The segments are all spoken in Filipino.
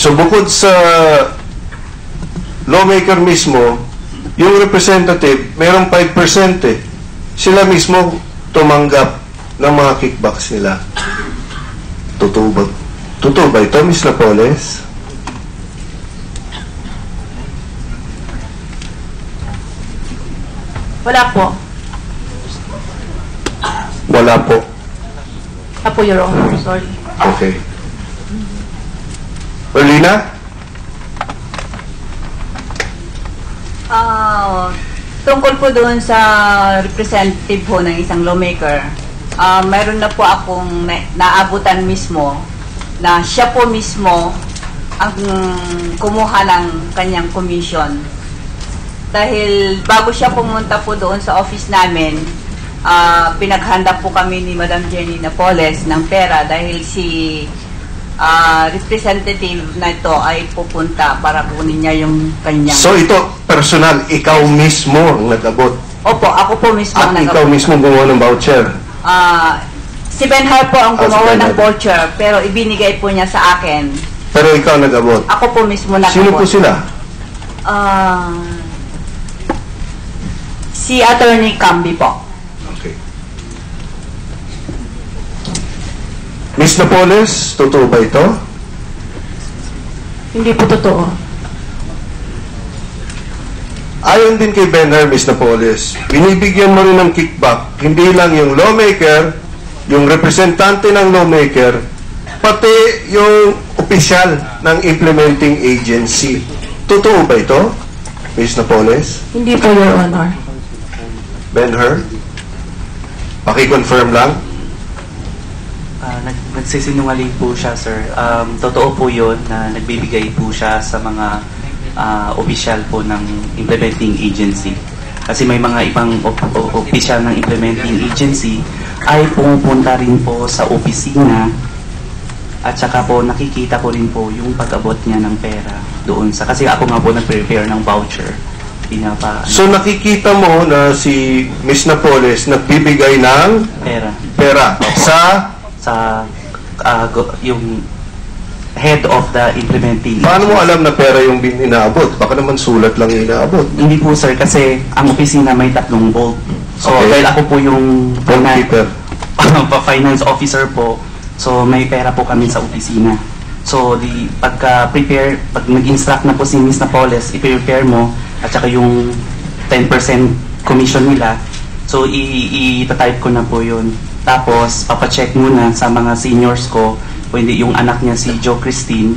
So bukod sa lawmaker mismo, yung representative, mayroong 5% eh. Sila mismo tumanggap ng mga kickbacks nila. Totoo ba? Totoo ba ito, Ms. Napoles? Wala po. Wala po. Apo, Your Honor. Sorry. Okay. Erlina? Tungkol po doon sa representative po ng isang lawmaker, mayroon na po akong naabutan mismo na siya po mismo ang kumuha ng kanyang commission. Dahil bago siya pumunta po doon sa office namin, pinaghanda po kami ni Madam Jenny Napoles ng pera dahil si representative na ito ay pupunta para kunin niya yung kanyang... So ito, personal, ikaw mismo ang nag-abot? Opo, ako po mismo ang nag-abot. At ikaw mismo gumawa ng voucher? Si Benhar po ang gumawa si ng voucher, pero ibinigay po niya sa akin. Pero ikaw nag-abot? Ako po mismo nag-abot. Sino po sila? Si Attorney Camby po. Okay. Ms. Napoles, totoo ba ito? Hindi po totoo. Ayon din kay Benhar, Ms. Napoles, binibigyan mo rin ng kickback, hindi lang yung lawmaker, yung representante ng lawmaker, pati yung opisyal ng implementing agency. Totoo ba ito, Ms. Napoles? Hindi po, Your Honor. Benhar? Paki-confirm lang? Nagsisinungaling po siya, sir. Totoo po yun na nagbibigay po siya sa mga opisyal po ng implementing agency. Kasi may mga ibang opisyal ng implementing agency ay pumupunta rin po sa opisina at saka po nakikita ko rin po yung pag-abot niya ng pera doon sa... Kasi ako nga po nag-prepare ng voucher. So nakikita mo na si Ms. Napoles nagbibigay ng pera sa yung head of the implementing agency. Paano mo alam na pera yung inaabot? Baka naman sulat lang yung inaabot. Hindi po, sir, kasi ang opisina may 3 vault. So okay. Dahil ako po yung finance officer po, so may pera po kami sa opisina. So pagka-prepare, pag nag-instruct na po si Ms. Napoles, i-prepare mo at saka yung 10% commission nila, so i-type ko na po yun. Tapos papacheck muna sa mga seniors ko o hindi yung anak niya si Jo Christine,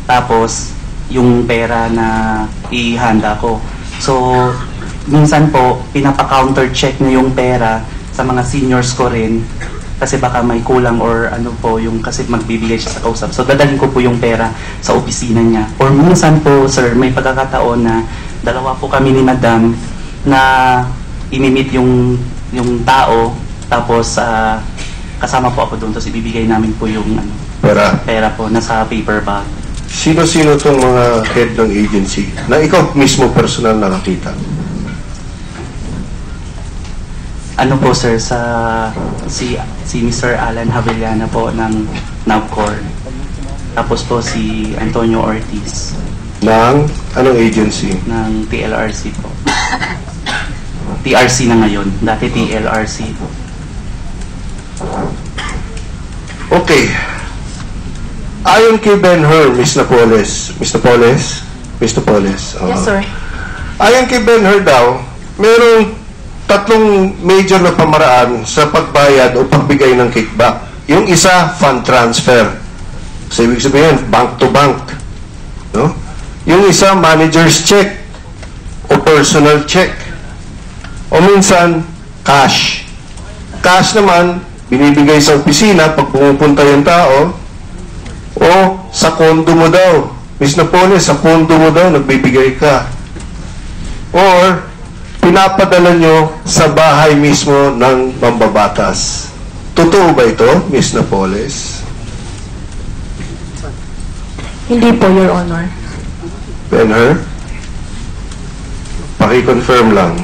tapos yung pera na ihanda ko. So minsan po pinapa-counter check na yung pera sa mga seniors ko rin kasi baka may kulang or ano po yung kasi magbibigay siya sa kausap. So dadalhin ko po yung pera sa opisina niya. Or minsan po, sir, may pagkakataon na dalawa po kami ni Madam na imimit yung tao tapos kasama po ako doon tapos ibibigay namin po yung pera po nasa paper bag. Sino-sino tong mga head ng agency na ikaw mismo personal nakakita? Ano po, sir, si Mr. Alan Havillana po ng NAVCOR. Tapos po si Antonio Ortiz. Ng anong agency? Ng TLRC po. TRC na ngayon. Dati TLRC po. Okay. Ayon kay Benhar, Ms. Napoles. Ms. Napoles? Ms. Napoles. Yes, sir. Ayon kay Benhar daw, mayroong 3 major na pamaraan sa pagbayad o pagbigay ng kickback. Yung isa, fund transfer. So, ibig sabihin, bank to bank. No? Yung isa, manager's check o personal check. O minsan, cash. Cash naman, binibigay sa opisina pag pumupunta yung tao o sa kondo mo daw. Ms. Napoles, sa kondo mo daw, nagbibigay ka. Or, pinapadala nyo sa bahay mismo ng mambabatas. Totoo ba ito, Ms. Napoles? Hindi po, Your Honor. Benhar? Paki-confirm lang.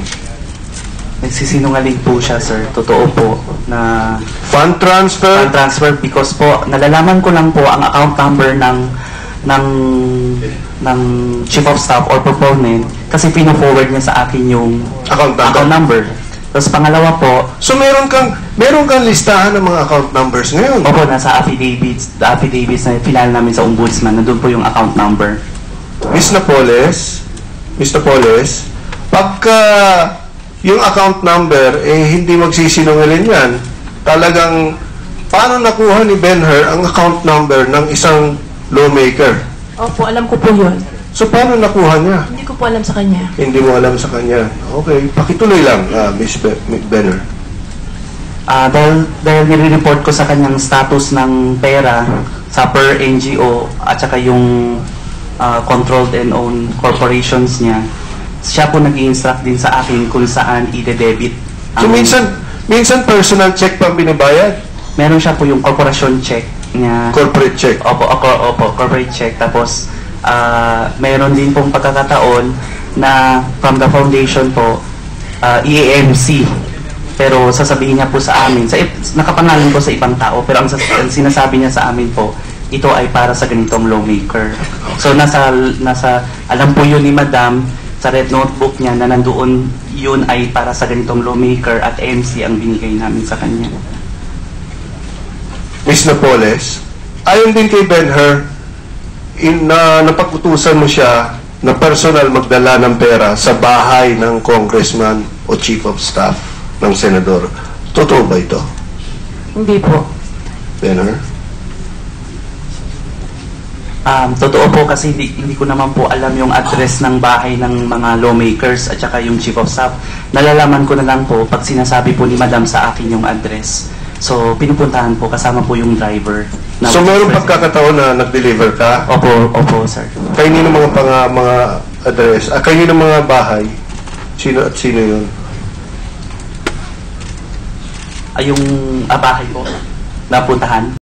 Nagsisinungaling po siya, sir. Totoo po na fund transfer? Fund transfer because po, nalalaman ko lang po ang account number ng ng chief of staff or proponent kasi pino-forward niya sa akin yung Account number. Tapos pangalawa po, So meron kang listahan ng mga account numbers ngayon. opo, nasa affidavits na final namin sa ombudsman, nandun po yung account number. Miss Napoles, pagka yung account number, hindi magsisinungaling yan. Talagang, paano nakuha ni Ben-Hur ang account number ng isang lawmaker? Opo, alam ko po yun. So, paano nakuha niya? Hindi ko po alam sa kanya. Hindi mo alam sa kanya. Okay, pakituloy lang, Miss Ben-Hur. Dahil nire-report ko sa kanyang status ng pera sa per NGO at saka yung controlled and owned corporations niya, siya po nag-i-instruct din sa akin kung saan i-debit. So, minsan personal check pang binibayad? Meron siya po yung corporation check niya. Corporate check? Opo, corporate check. Tapos, meron din pong pagkakataon na from the foundation po, EAMC. Pero sasabihin niya po sa amin, nakapangalan po sa ibang tao, pero ang sinasabi niya sa amin po, ito ay para sa ganitong lawmaker. So, alam po yun ni Madam, sa red notebook niya na nandoon yun ay para sa ganitong lawmaker at MC ang binigay namin sa kanya. Miss Napoles, ayon din kay Ben-Hur, napag-utusan mo siya na personal magdala ng pera sa bahay ng congressman o chief of staff ng senador. Totoo ba ito, Hindi po. Ben-Hur? Totoo po kasi hindi ko naman po alam yung address ng bahay ng mga lawmakers at saka yung chief of staff. Nalalaman ko na lang po pag sinasabi po ni Madam sa akin yung address. So, pinupuntahan po kasama po yung driver. So, mayroong pagkakataon na nag-deliver ka? Opo, sir. Kanino mga address? Kanino mga bahay? Sino at sino yun? Yung bahay po, napuntahan.